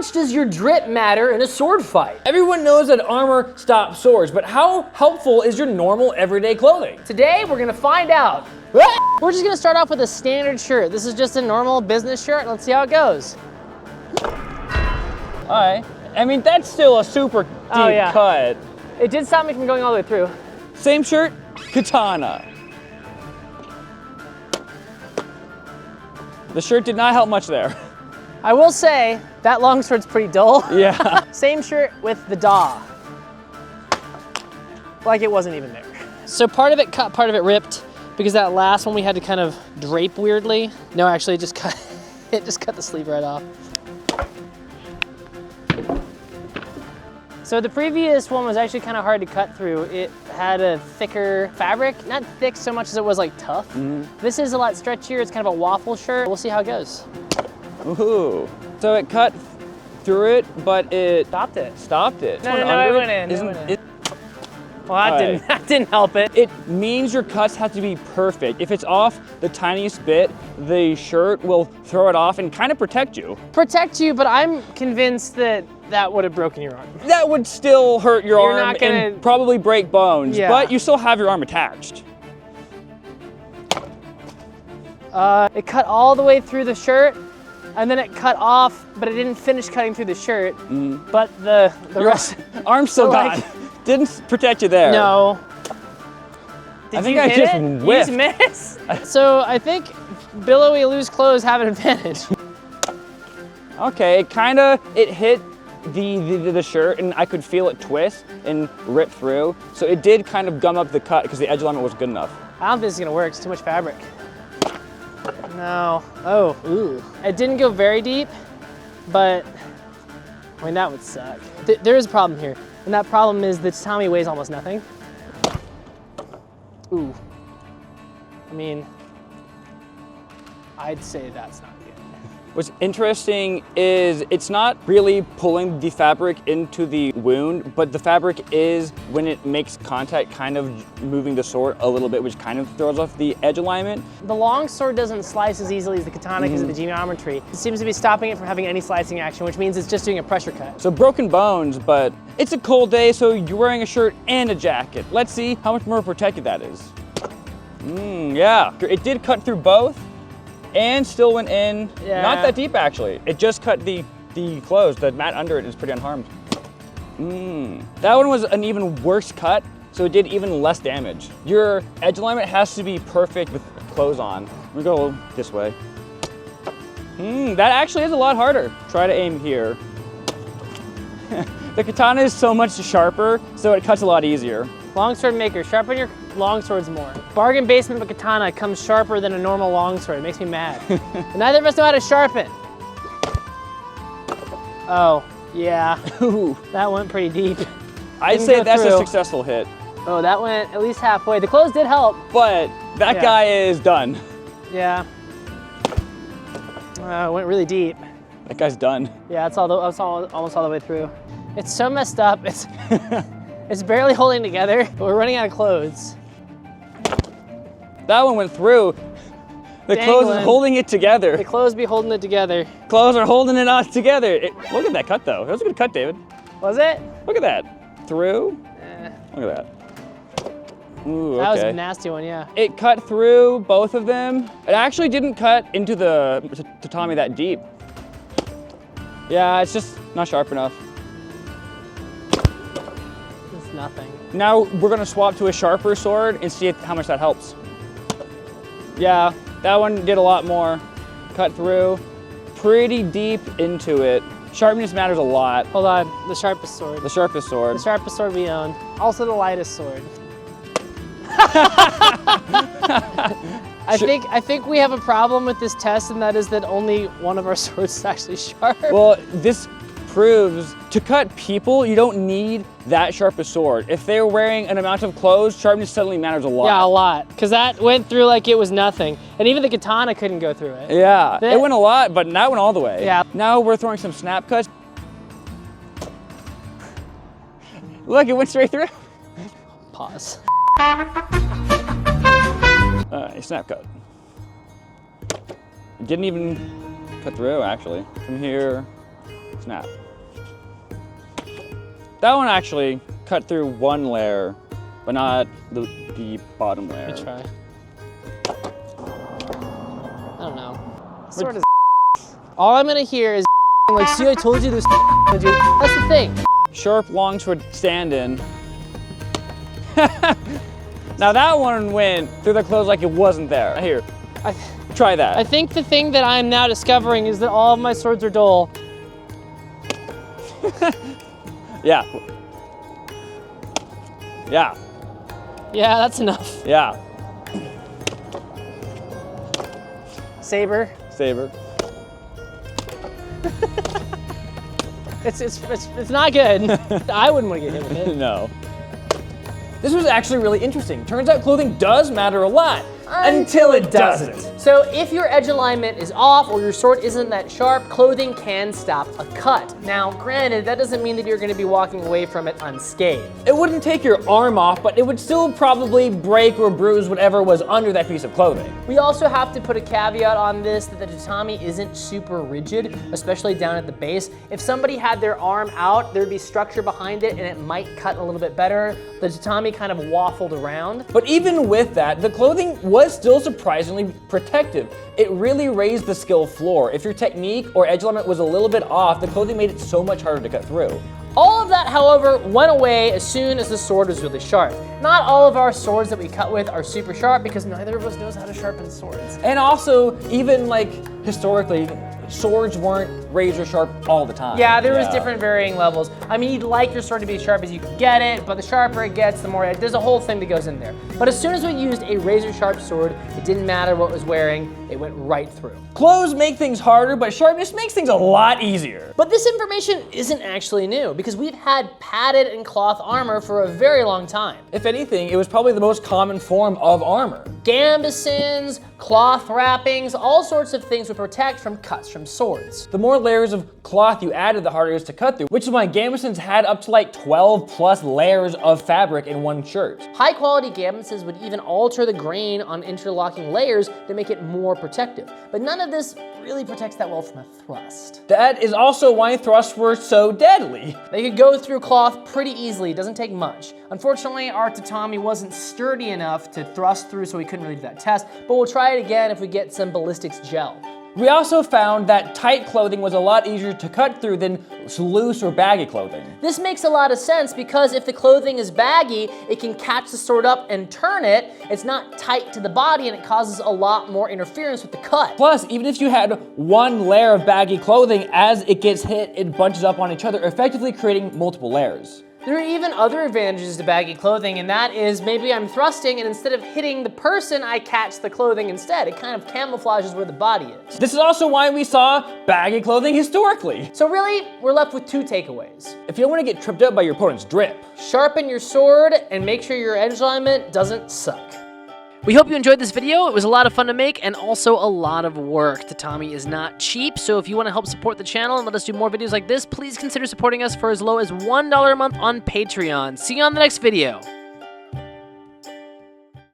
much does your drip matter in a sword fight? Everyone knows that armor stops swords, but how helpful is your normal everyday clothing? Today, we're gonna find out. We're just gonna start off with a standard shirt. This is just a normal business shirt. Let's see how it goes. All right. I mean, that's still a super deep cut. It did stop me from going all the way through. Same shirt, Katana. The shirt did not help much there. I will say, that longsword's pretty dull. Yeah. Same shirt with the daw. Like it wasn't even there. So part of it cut, part of it ripped, because that last one we had to kind of drape weirdly. No, actually it just cut the sleeve right off. So the previous one was actually kind of hard to cut through. It had a thicker fabric, not thick so much as it was like tough. This is a lot stretchier. It's kind of a waffle shirt. We'll see how it goes. Ooh. So it cut through it, but it Stopped it. Stopped it. No, it went in. Well, that didn't help it. It means your cuts have to be perfect. If it's off the tiniest bit, the shirt will throw it off and kind of protect you. Protect you, but I'm convinced that that would have broken your arm. That would still hurt your arm and probably break bones, but you still have your arm attached. It cut all the way through the shirt, and then it cut off, but it didn't finish cutting through the shirt. But the rest, arm still got. Didn't protect you there. No. I think I just whiffed. You just missed? So I think billowy loose clothes have an advantage. Okay, it hit the shirt and I could feel it twist and rip through. So it did kind of gum up the cut because the edge alignment was good enough. I don't think this is gonna work, it's too much fabric. No, ooh. It didn't go very deep, but I mean, that would suck. There is a problem here, and that problem is that tatami weighs almost nothing. Ooh. I mean, I'd say that's not good. What's interesting is it's not really pulling the fabric into the wound, but the fabric is, when it makes contact, kind of moving the sword a little bit, which kind of throws off the edge alignment. The longsword doesn't slice as easily as the katana because of the geometry. It seems to be stopping it from having any slicing action, which means it's just doing a pressure cut. So broken bones, but it's a cold day, so you're wearing a shirt and a jacket. Let's see how much more protected that is. Yeah, it did cut through both and still went in. Not that deep actually. It just cut the clothes. The mat under it is pretty unharmed. That one was an even worse cut, so it did even less damage. Your edge alignment has to be perfect with clothes on. We go this way. That actually is a lot harder. Try to aim here. The katana is so much sharper, so it cuts a lot easier. Longsword maker, sharpen your longswords more. Bargain basement but katana comes sharper than a normal longsword. It makes me mad. Neither of us know how to sharpen. Oh, yeah. That went pretty deep. I'd say that's a successful hit. Oh, that went at least halfway. The clothes did help. But that guy is done. Yeah. It went really deep. That guy's done. Yeah, that's almost all the way through. It's so messed up. It's barely holding together, but we're running out of clothes. That one went through. The clothes is holding it together. The clothes be holding it together. Clothes are holding it all together. Look at that cut though. That was a good cut, David. Was it? Look at that. Through. Look at that. Ooh, that was a nasty one, yeah. It cut through both of them. It actually didn't cut into the tatami that deep. Yeah, it's just not sharp enough. It's nothing. Now we're gonna swap to a sharper sword and see how much that helps. Yeah, that one did a lot more. Cut through, pretty deep into it. Sharpness matters a lot. Hold on, the sharpest sword. The sharpest sword. The sharpest sword we own. Also the lightest sword. I think we have a problem with this test, and that is that only one of our swords is actually sharp. Well, this proves to cut people, you don't need that sharp a sword. If they're wearing an amount of clothes, sharpness suddenly matters a lot. Yeah, a lot. Because that went through like it was nothing. And even the katana couldn't go through it. Yeah, it went a lot, but that went all the way. Yeah. Now we're throwing some snap cuts. Look, it went straight through. Pause. Snap cut. It didn't even cut through, actually. From here Snap. That one actually cut through one layer, but not the bottom layer. Let me try. I don't know. Sort of. All I'm gonna hear is like, see, I told you this. That's the thing. Sharp longsword stand-in. Now that one went through the clothes like it wasn't there. Here, try that. I think the thing that I'm now discovering is that all of my swords are dull. Yeah. Yeah. Yeah, that's enough. Yeah. Saber. Saber. It's not good. I wouldn't want to get hit with it. No. This was actually really interesting. Turns out clothing does matter a lot. Until it doesn't. So if your edge alignment is off or your sword isn't that sharp, clothing can stop a cut. Now, granted, that doesn't mean that you're gonna be walking away from it unscathed. It wouldn't take your arm off, but it would still probably break or bruise whatever was under that piece of clothing. We also have to put a caveat on this that the tatami isn't super rigid, especially down at the base. If somebody had their arm out, there'd be structure behind it and it might cut a little bit better. The tatami kind of waffled around. But even with that, the clothing was still surprisingly protective. It really raised the skill floor. If your technique or edge alignment was a little bit off, the clothing made it so much harder to cut through. All of that, however, went away as soon as the sword was really sharp. Not all of our swords that we cut with are super sharp because neither of us knows how to sharpen swords. And also, even like historically, swords weren't razor sharp all the time. Yeah, there was different varying levels. I mean, you'd like your sword to be as sharp as you could get it, but the sharper it gets, the more, there's a whole thing that goes in there. But as soon as we used a razor sharp sword, it didn't matter what it was wearing, it went right through. Clothes make things harder, but sharpness makes things a lot easier. But this information isn't actually new because we've had padded and cloth armor for a very long time. If anything, it was probably the most common form of armor. Gambesons, cloth wrappings, all sorts of things would protect from cuts from swords. The more layers of cloth you added, the harder it is to cut through, which is why gambesons had up to like 12 plus layers of fabric in one shirt. High quality gambesons would even alter the grain on interlocking layers to make it more protective. But none of this really protects that well from a thrust. That is also why thrusts were so deadly. They could go through cloth pretty easily, it doesn't take much. Unfortunately, our tatami wasn't sturdy enough to thrust through, so we couldn't really do that test, but we'll try it again if we get some ballistics gel. We also found that tight clothing was a lot easier to cut through than loose or baggy clothing. This makes a lot of sense because if the clothing is baggy, it can catch the sword up and turn it. It's not tight to the body and it causes a lot more interference with the cut. Plus, even if you had one layer of baggy clothing, as it gets hit, it bunches up on each other, effectively creating multiple layers. There are even other advantages to baggy clothing, and that is maybe I'm thrusting and instead of hitting the person, I catch the clothing instead. It kind of camouflages where the body is. This is also why we saw baggy clothing historically. So really, we're left with two takeaways. If you don't want to get tripped up by your opponent's drip, sharpen your sword and make sure your edge alignment doesn't suck. We hope you enjoyed this video. It was a lot of fun to make and also a lot of work. Tatami is not cheap, so if you want to help support the channel and let us do more videos like this, please consider supporting us for as low as $1 a month on Patreon. See you on the next video.